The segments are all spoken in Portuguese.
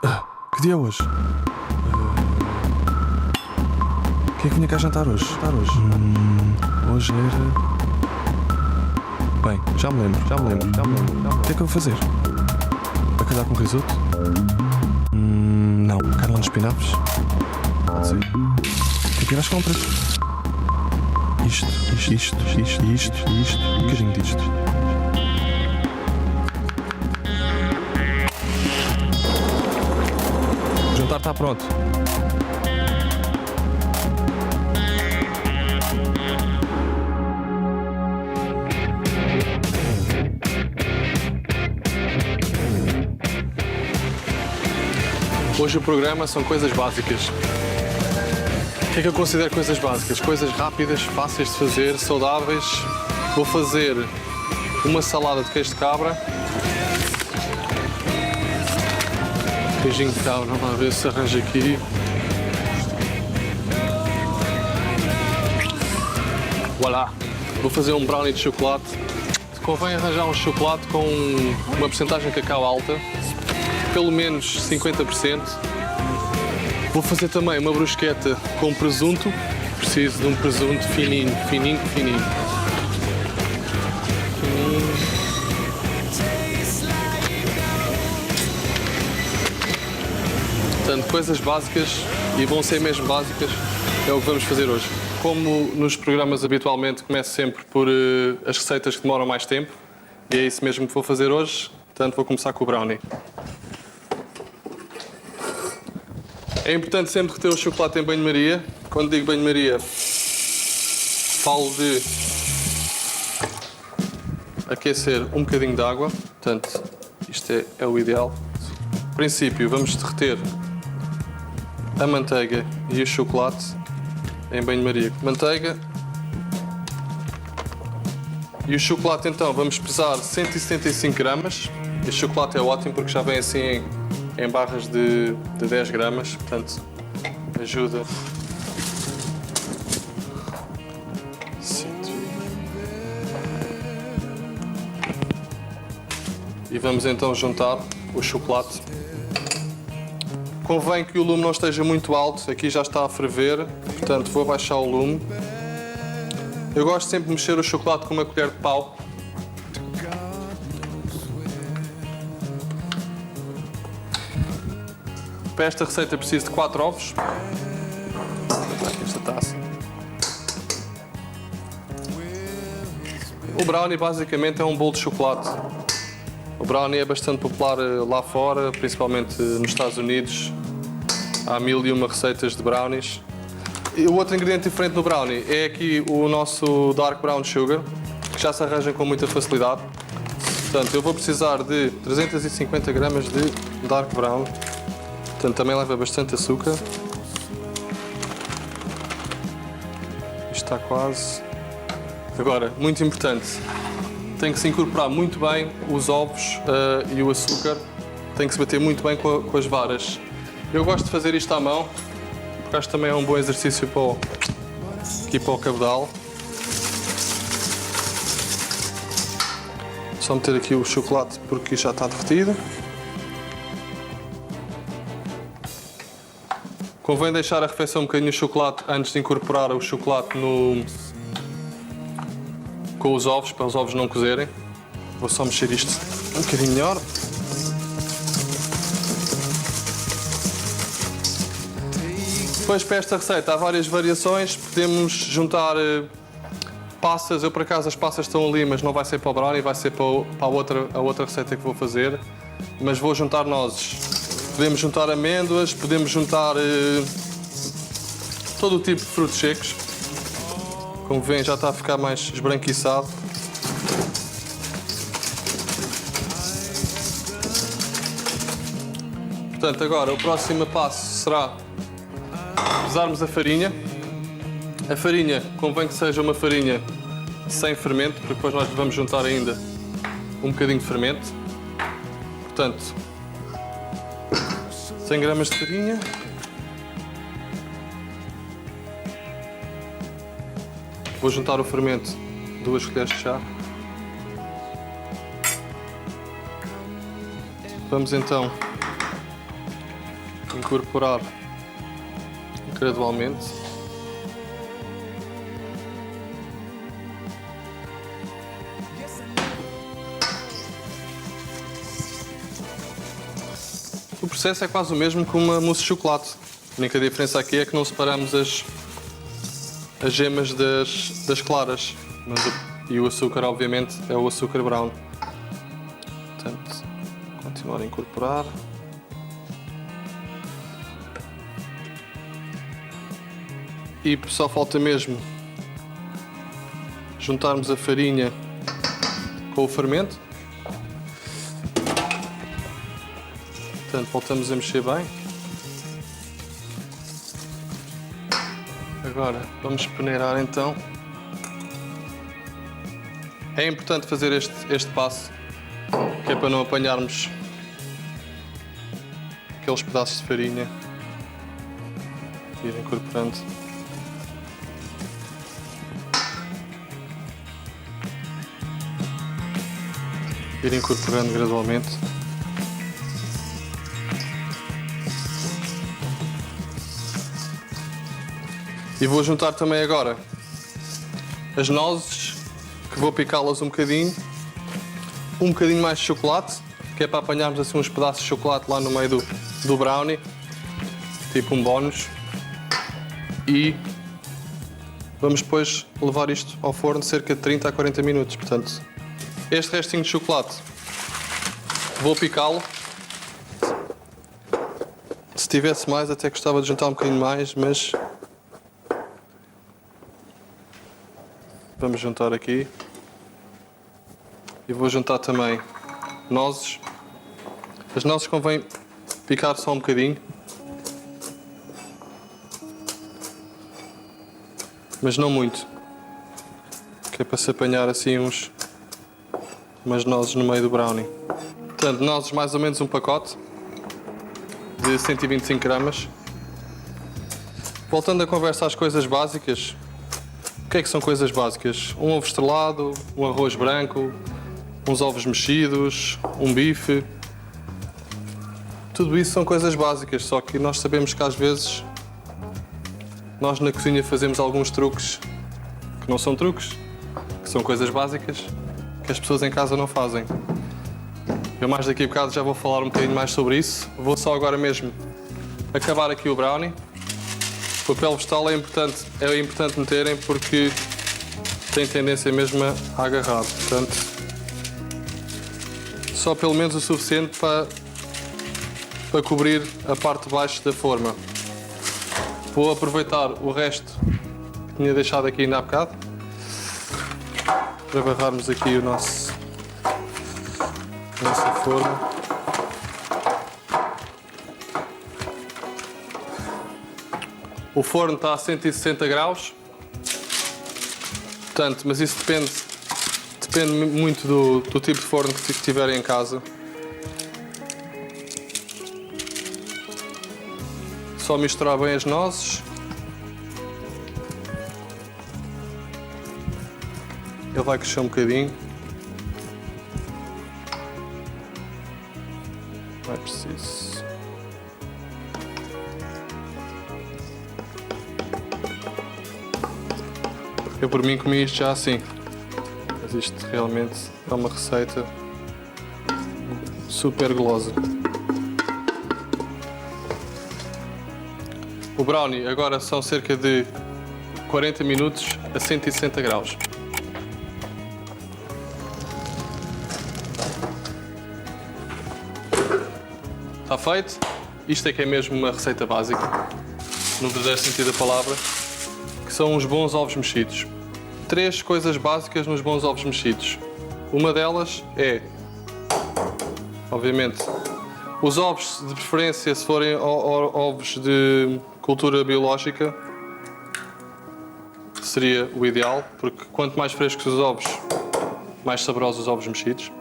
Que dia é hoje? O que é que vinha cá jantar hoje? Hoje era... Bem, já me lembro. O que é que eu vou fazer? Bacalhau com risoto? Não. Carne de espinafres? Pode ser. Tem que ir às compras. Isto. Um bocadinho disto. O jantar está pronto. Hoje o programa são coisas básicas. O que é que eu considero coisas básicas? Coisas rápidas, fáceis de fazer, saudáveis. Vou fazer uma salada de queijo de cabra. Queijinho de cabra, vamos lá ver se arranja aqui. Voilà! Vou fazer um brownie de chocolate. Convém arranjar um chocolate com uma porcentagem de cacau alta. Pelo menos 50%. Vou fazer também uma brusqueta com presunto. Preciso de um presunto fininho. Portanto, coisas básicas, e vão ser mesmo básicas, é o que vamos fazer hoje. Como nos programas habitualmente, começo sempre por as receitas que demoram mais tempo. E é isso mesmo que vou fazer hoje. Portanto, vou começar com o brownie. É importante sempre reter o chocolate em banho-maria. Quando digo banho-maria, falo de aquecer um bocadinho de água. Portanto, isto é o ideal. No princípio, vamos derreter a manteiga e o chocolate em banho-maria. Manteiga e o chocolate, então, vamos pesar 175 gramas. Este chocolate é ótimo porque já vem assim em barras de 10 gramas, portanto, ajuda. E vamos então juntar o chocolate. Convém que o lume não esteja muito alto, aqui já está a ferver, portanto vou baixar o lume. Eu gosto sempre de mexer o chocolate com uma colher de pau. Para esta receita preciso de 4 ovos. Vou aqui esta taça. O brownie basicamente é um bolo de chocolate. O brownie é bastante popular lá fora, principalmente nos Estados Unidos. Há 1001 receitas de brownies. E o outro ingrediente diferente no brownie é aqui o nosso Dark Brown Sugar, que já se arranja com muita facilidade. Portanto, eu vou precisar de 350 gramas de Dark Brown. Portanto, também leva bastante açúcar. Isto está quase. Agora, muito importante, tem que se incorporar muito bem os ovos e o açúcar. Tem que se bater muito bem com as varas. Eu gosto de fazer isto à mão, porque acho que também é um bom exercício aqui para o cabedal. Só meter aqui o chocolate porque já está derretido. Convém deixar arrefecer um bocadinho o chocolate antes de incorporar o chocolate com os ovos, para os ovos não cozerem. Vou só mexer isto um bocadinho melhor. Depois, para esta receita, há várias variações. Podemos juntar passas. Eu, por acaso, as passas estão ali, mas não vai ser para o brownie, vai ser para a outra receita que vou fazer. Mas vou juntar nozes. Podemos juntar amêndoas, podemos juntar todo o tipo de frutos secos. Como veem, já está a ficar mais esbranquiçado. Portanto, agora o próximo passo será pesarmos a farinha. A farinha convém que seja uma farinha sem fermento, porque depois nós vamos juntar ainda um bocadinho de fermento. Portanto, 100 gramas de farinha. Vou juntar o fermento, 2 colheres de chá. Vamos então incorporar gradualmente. O processo é quase o mesmo que uma mousse de chocolate. A única diferença aqui é que não separamos as gemas das claras. E o açúcar, obviamente, é o açúcar brown. Portanto, continuar a incorporar. E só falta mesmo juntarmos a farinha com o fermento. Portanto, voltamos a mexer bem. Agora vamos peneirar então. É importante fazer este passo, que é para não apanharmos aqueles pedaços de farinha. Ir incorporando. Ir incorporando gradualmente. E vou juntar também agora as nozes, que vou picá-las um bocadinho mais de chocolate, que é para apanharmos assim uns pedaços de chocolate lá no meio do brownie, tipo um bónus. E vamos depois levar isto ao forno cerca de 30 a 40 minutos. Portanto, este restinho de chocolate vou picá-lo. Se tivesse mais, até gostava de juntar um bocadinho mais, mas vamos juntar aqui. E vou juntar também nozes. As nozes convém picar só um bocadinho. Mas não muito. Que é para se apanhar assim umas nozes no meio do brownie. Portanto, nozes mais ou menos um pacote de 125 gramas. Voltando a conversa às coisas básicas. O que é que são coisas básicas? Um ovo estrelado, um arroz branco, uns ovos mexidos, um bife. Tudo isso são coisas básicas, só que nós sabemos que às vezes nós na cozinha fazemos alguns truques que não são truques, que são coisas básicas que as pessoas em casa não fazem. Eu mais daqui a bocado já vou falar um bocadinho mais sobre isso. Vou só agora mesmo acabar aqui o brownie. O papel vegetal é importante meterem porque tem tendência mesmo a agarrar. Portanto, só pelo menos o suficiente para cobrir a parte de baixo da forma. Vou aproveitar o resto que tinha deixado aqui ainda há bocado para barrarmos aqui a nossa forma. O forno está a 160 graus, portanto, mas isso depende muito do tipo de forno que tiverem em casa. Só misturar bem as nozes. Ele vai crescer um bocadinho. Não é preciso. Eu por mim comi isto já assim, mas isto realmente é uma receita super gulosa. O brownie agora são cerca de 40 minutos a 160 graus. Está feito? Isto é que é mesmo uma receita básica, no verdadeiro sentido da palavra. Que são uns bons ovos mexidos. 3 coisas básicas nos bons ovos mexidos. Uma delas é, obviamente, os ovos de preferência, se forem ovos de cultura biológica, seria o ideal, porque quanto mais frescos os ovos, mais saborosos os ovos mexidos.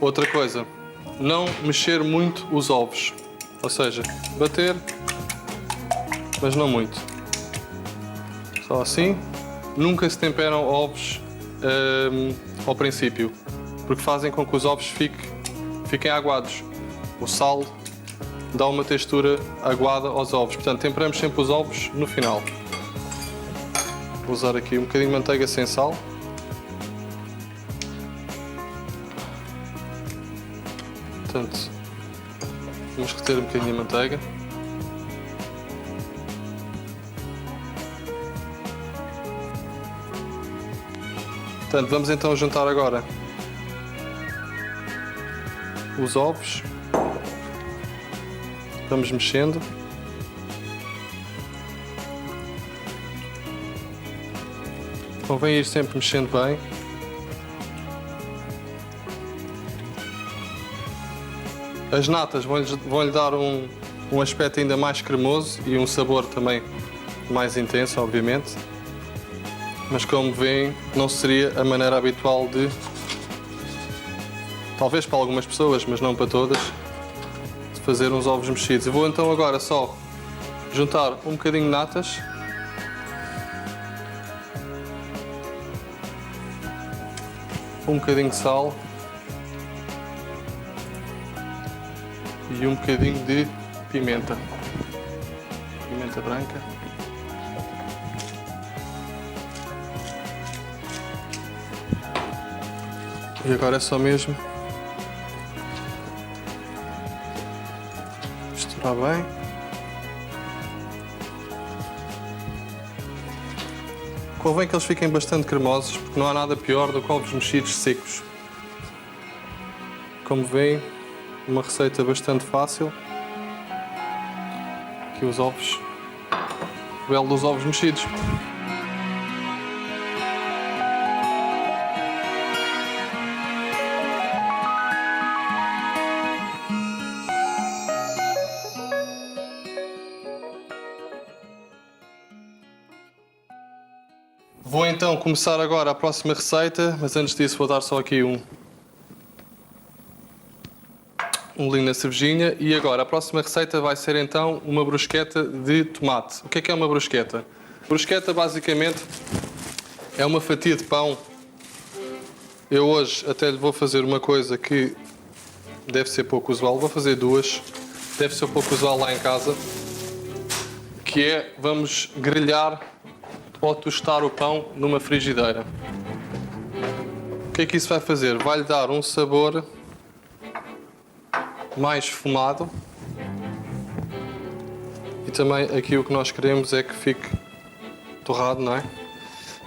Outra coisa, não mexer muito os ovos, ou seja, bater, mas não muito. Só assim. Nunca se temperam ovos ao princípio, porque fazem com que os ovos fiquem aguados. O sal dá uma textura aguada aos ovos. Portanto, temperamos sempre os ovos no final. Vou usar aqui um bocadinho de manteiga sem sal. Portanto, vamos reter um bocadinho de manteiga. Portanto, vamos então juntar agora os ovos. Vamos mexendo. Convém ir sempre mexendo bem. As natas vão-lhe dar um aspecto ainda mais cremoso e um sabor também mais intenso, obviamente. Mas como veem, não seria a maneira habitual de, talvez para algumas pessoas, mas não para todas, de fazer uns ovos mexidos. Eu vou então agora só juntar um bocadinho de natas. Um bocadinho de sal. E um bocadinho de pimenta. Pimenta branca. E agora é só mesmo misturar bem. Convém que eles fiquem bastante cremosos, porque não há nada pior do que ovos mexidos secos. Como veem, uma receita bastante fácil. Aqui os ovos, o belo dos ovos mexidos. Vou então começar agora a próxima receita, mas antes disso vou dar só aqui um bolinho na cervejinha. E agora a próxima receita vai ser então uma brusqueta de tomate. O que é uma brusqueta? Brusqueta basicamente é uma fatia de pão. Eu hoje até lhe vou fazer uma coisa que deve ser pouco usual, vou fazer duas, deve ser pouco usual lá em casa, que é, vamos grelhar ou tostar o pão numa frigideira. O que é que isso vai fazer? Vai-lhe dar um sabor mais esfumado e também aqui o que nós queremos é que fique torrado, não é?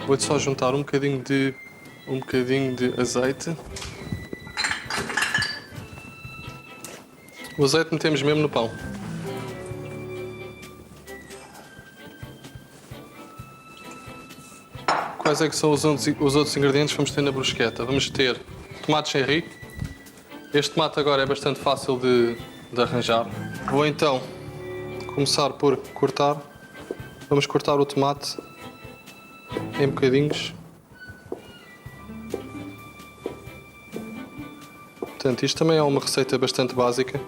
Vou-te só juntar um bocadinho de azeite. O azeite metemos mesmo no pão. Quais é que são os outros ingredientes que vamos ter na brusqueta? Vamos ter tomates cherry. Este tomate agora é bastante fácil de arranjar. Vou então começar por cortar. Vamos cortar o tomate em bocadinhos. Portanto, isto também é uma receita bastante básica.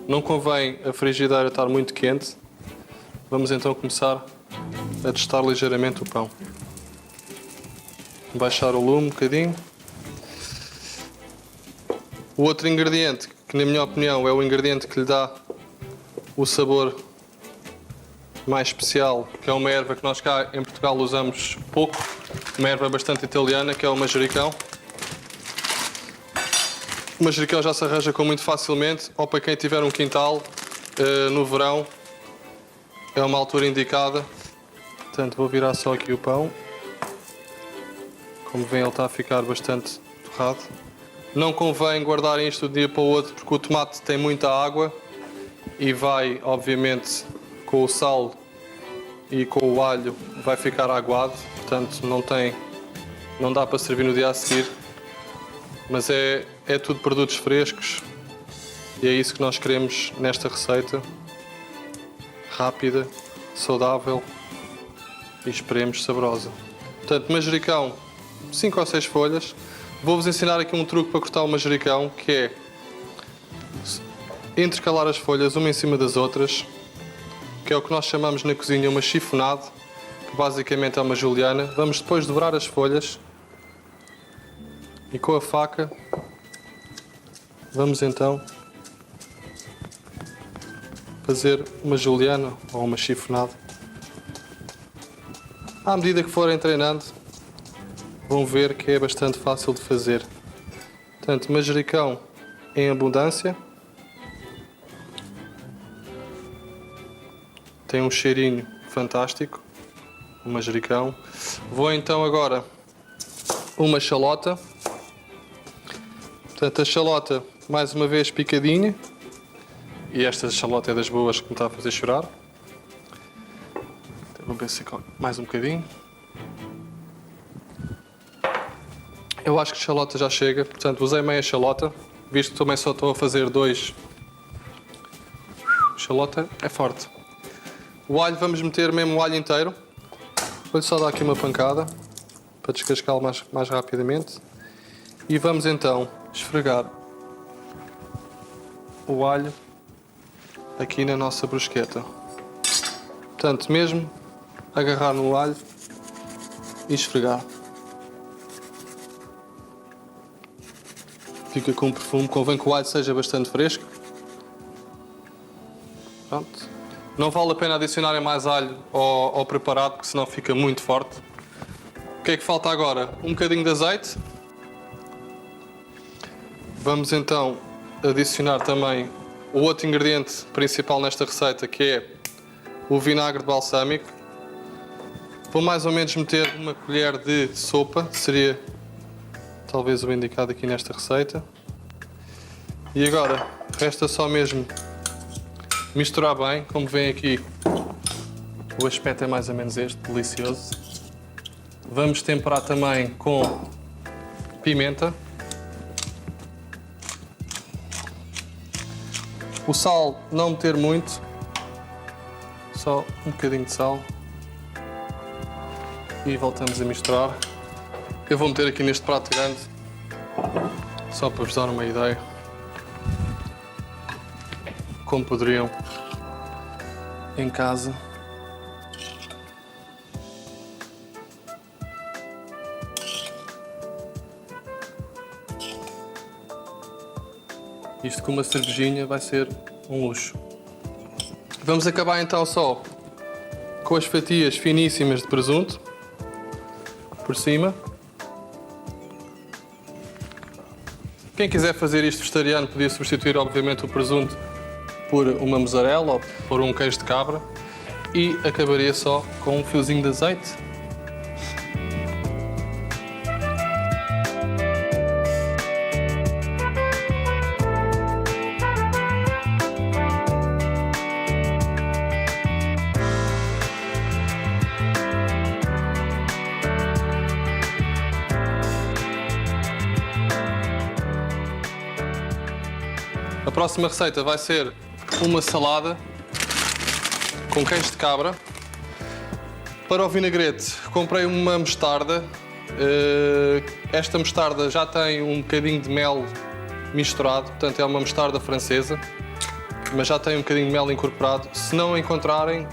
Não convém a frigideira estar muito quente. Vamos então começar a tostar ligeiramente o pão. Baixar o lume um bocadinho. O outro ingrediente, que na minha opinião é o ingrediente que lhe dá o sabor mais especial, que é uma erva que nós cá em Portugal usamos pouco, uma erva bastante italiana, que é o manjericão. O manjericão já se arranja com muito facilmente, ou para quem tiver um quintal, no verão, é uma altura indicada. Portanto, vou virar só aqui o pão. Como veem, ele está a ficar bastante torrado. Não convém guardarem isto de um dia para o outro, porque o tomate tem muita água e vai, obviamente, com o sal e com o alho, vai ficar aguado. Portanto, não dá para servir no dia a seguir. Mas é tudo produtos frescos e é isso que nós queremos nesta receita. Rápida, saudável e esperemos saborosa. Portanto, manjericão, 5 ou 6 folhas. Vou-vos ensinar aqui um truque para cortar o manjericão, que é intercalar as folhas uma em cima das outras, que é o que nós chamamos na cozinha uma chiffonade, que basicamente é uma juliana. Vamos depois dobrar as folhas e com a faca vamos então fazer uma juliana ou uma chiffonada. À medida que forem treinando, vão ver que é bastante fácil de fazer. Portanto, manjericão em abundância. Tem um cheirinho fantástico, o manjericão. Vou então agora uma xalota. Portanto, a xalota mais uma vez picadinha. E esta xalota é das boas que me está a fazer chorar. Então, vou ver se mais um bocadinho. Eu acho que a xalota já chega, portanto usei meia xalota, visto que também só estou a fazer 2. Xalota é forte. O alho, vamos meter mesmo o alho inteiro. Vou-lhe só dar aqui uma pancada para descascá-lo mais rapidamente. E vamos então esfregar o alho aqui na nossa brusqueta. Portanto, mesmo agarrar no alho e esfregar. Fica com perfume, convém que o alho seja bastante fresco. Pronto. Não vale a pena adicionarem mais alho ao preparado, porque senão fica muito forte. O que é que falta agora? Um bocadinho de azeite. Vamos então adicionar também o outro ingrediente principal nesta receita, que é o vinagre balsâmico. Vou mais ou menos meter uma colher de sopa, seria talvez o indicado aqui nesta receita. E agora resta só mesmo misturar bem. Como veem aqui, o aspecto é mais ou menos este, delicioso. Vamos temperar também com pimenta. O sal não meter muito, só um bocadinho de sal. E voltamos a misturar. Eu vou meter aqui neste prato grande, só para vos dar uma ideia como poderiam em casa. Isto com uma cervejinha vai ser um luxo. Vamos acabar então só com as fatias finíssimas de presunto por cima. Quem quiser fazer isto vegetariano podia substituir obviamente o presunto por uma mussarela ou por um queijo de cabra e acabaria só com um fiozinho de azeite. A próxima receita vai ser uma salada com queijo de cabra. Para o vinagrete comprei uma mostarda. Esta mostarda já tem um bocadinho de mel misturado, portanto é uma mostarda francesa, mas já tem um bocadinho de mel incorporado. Se não encontrarem,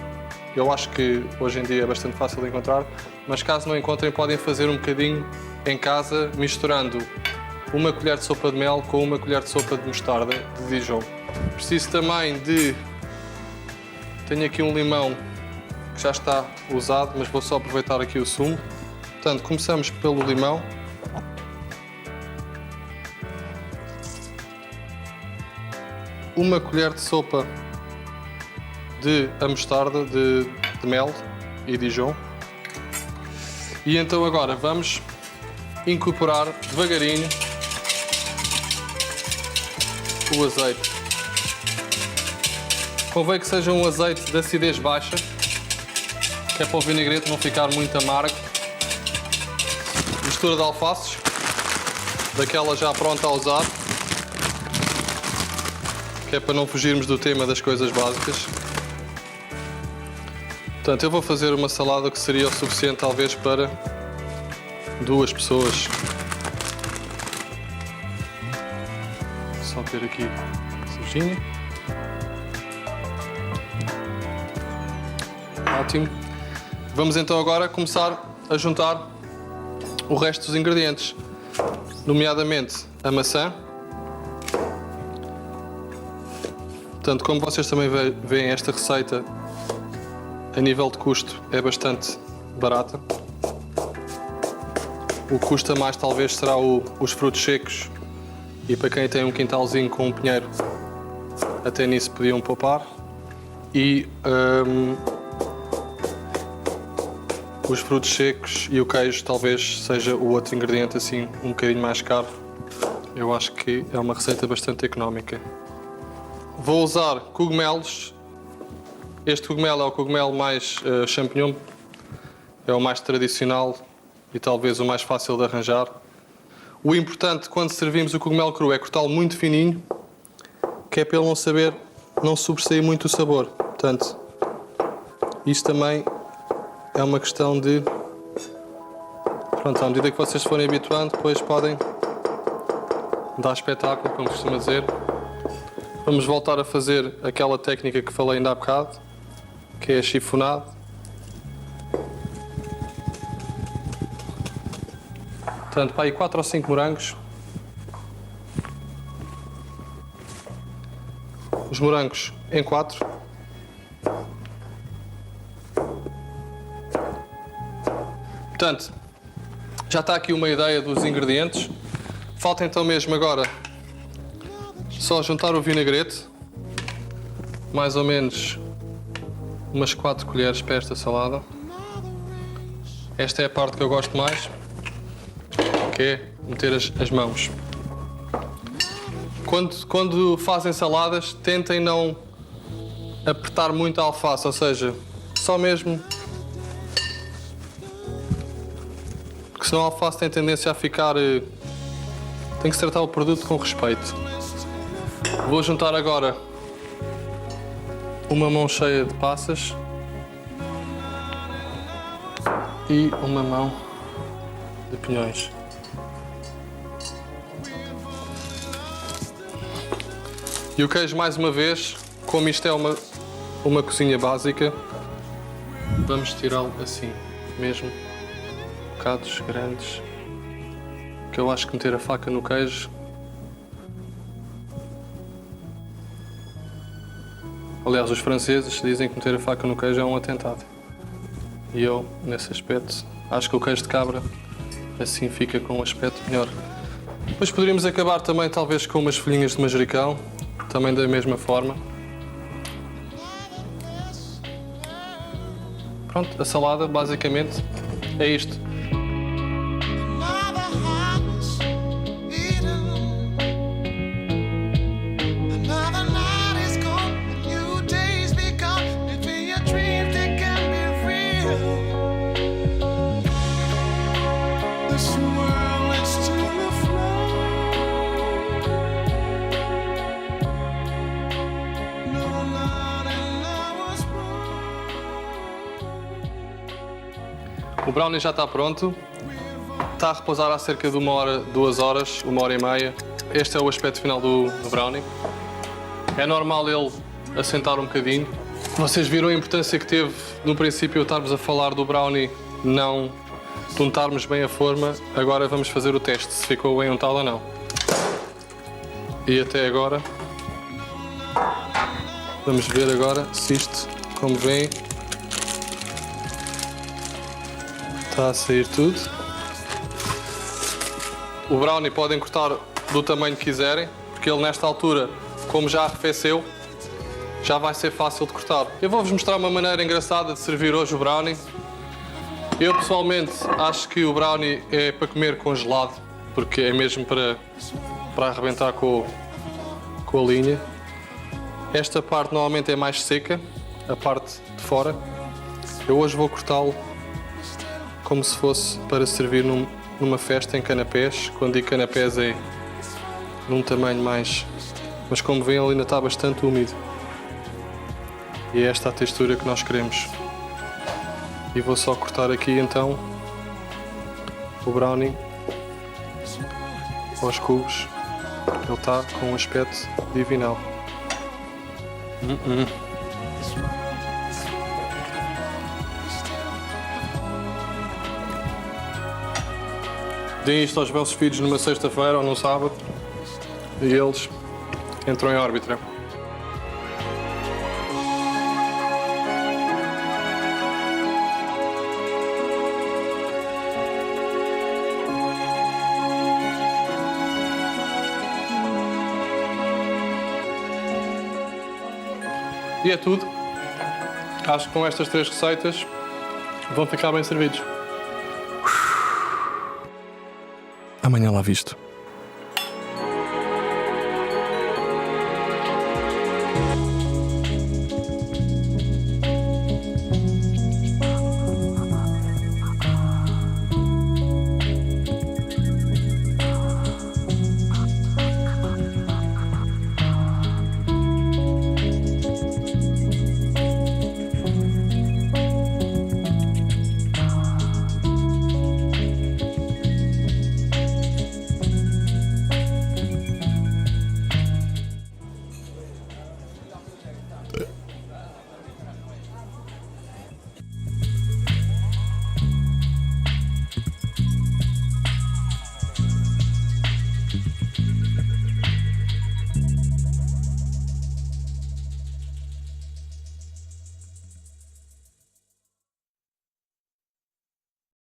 eu acho que hoje em dia é bastante fácil de encontrar, mas caso não encontrem podem fazer um bocadinho em casa misturando uma colher de sopa de mel com uma colher de sopa de mostarda de Dijon. Preciso também de... Tenho aqui um limão que já está usado, mas vou só aproveitar aqui o sumo. Portanto, começamos pelo limão. Uma colher de sopa de a mostarda de mel e Dijon. E então agora vamos incorporar devagarinho o azeite. Convém que seja um azeite de acidez baixa, que é para o vinagrete não ficar muito amargo. Mistura de alfaces, daquela já pronta a usar, que é para não fugirmos do tema das coisas básicas. Portanto, eu vou fazer uma salada que seria o suficiente talvez para 2 pessoas. Só ter aqui a cervejinha. Ótimo. Vamos então agora começar a juntar o resto dos ingredientes, nomeadamente a maçã. Portanto, como vocês também veem, esta receita a nível de custo é bastante barata. O que custa mais talvez será os frutos secos, e para quem tem um quintalzinho com um pinheiro, até nisso podiam poupar. E os frutos secos e o queijo talvez seja o outro ingrediente assim um bocadinho mais caro. Eu acho que é uma receita bastante económica. Vou usar cogumelos. Este cogumelo é o cogumelo mais champignon, é o mais tradicional e talvez o mais fácil de arranjar. O importante quando servimos o cogumelo cru é cortá-lo muito fininho, que é para ele não sobressair muito o sabor. Portanto, isto também é uma questão de... Pronto, à medida que vocês forem habituando, depois podem dar espetáculo, como costuma dizer. Vamos voltar a fazer aquela técnica que falei ainda há bocado, que é a chifonada. Portanto, para aí 4 ou 5 morangos. Os morangos em 4. Portanto, já está aqui uma ideia dos ingredientes. Falta então mesmo agora só juntar o vinagrete, mais ou menos umas 4 colheres para esta salada. Esta é a parte que eu gosto mais, que é meter as mãos. Quando fazem saladas, tentem não apertar muito a alface, ou seja, só mesmo... Porque senão a alface tem tendência a ficar... Tem que se tratar o produto com respeito. Vou juntar agora uma mão cheia de passas e uma mão de pinhões. E o queijo, mais uma vez, como isto é uma cozinha básica, vamos tirá-lo assim, mesmo, bocados grandes, que eu acho que meter a faca no queijo aliás, os franceses dizem que meter a faca no queijo é um atentado. E eu, nesse aspecto, acho que o queijo de cabra assim fica com um aspecto melhor. Depois poderíamos acabar também talvez com umas folhinhas de manjericão, também da mesma forma. Pronto, a salada basicamente é isto. O brownie já está pronto, está a repousar há cerca de 1 hora, 2 horas, 1 hora e meia. Este é o aspecto final do brownie. É normal ele assentar um bocadinho. Vocês viram a importância que teve no princípio eu estar-vos a falar do brownie não untarmos bem a forma. Agora vamos fazer o teste, se ficou bem untado ou não. E até agora, vamos ver agora se isto, como veem, está a sair tudo. O brownie podem cortar do tamanho que quiserem, porque ele nesta altura, como já arrefeceu, já vai ser fácil de cortar. Eu vou-vos mostrar uma maneira engraçada de servir hoje o brownie. Eu pessoalmente acho que o brownie é para comer congelado, porque é mesmo para arrebentar com a linha. Esta parte normalmente é mais seca, a parte de fora. Eu hoje vou cortá-lo como se fosse para servir numa festa em canapés. Quando digo canapés é num tamanho mais... Mas como veem, ele ainda está bastante úmido. E é esta a textura que nós queremos. E vou só cortar aqui então o brownie aos cubos. Ele está com um aspecto divinal. Deem isto aos vossos filhos numa sexta-feira ou num sábado e eles entram em órbita. E é tudo. Acho que com estas 3 receitas vão ficar bem servidos. Amanhã lá visto.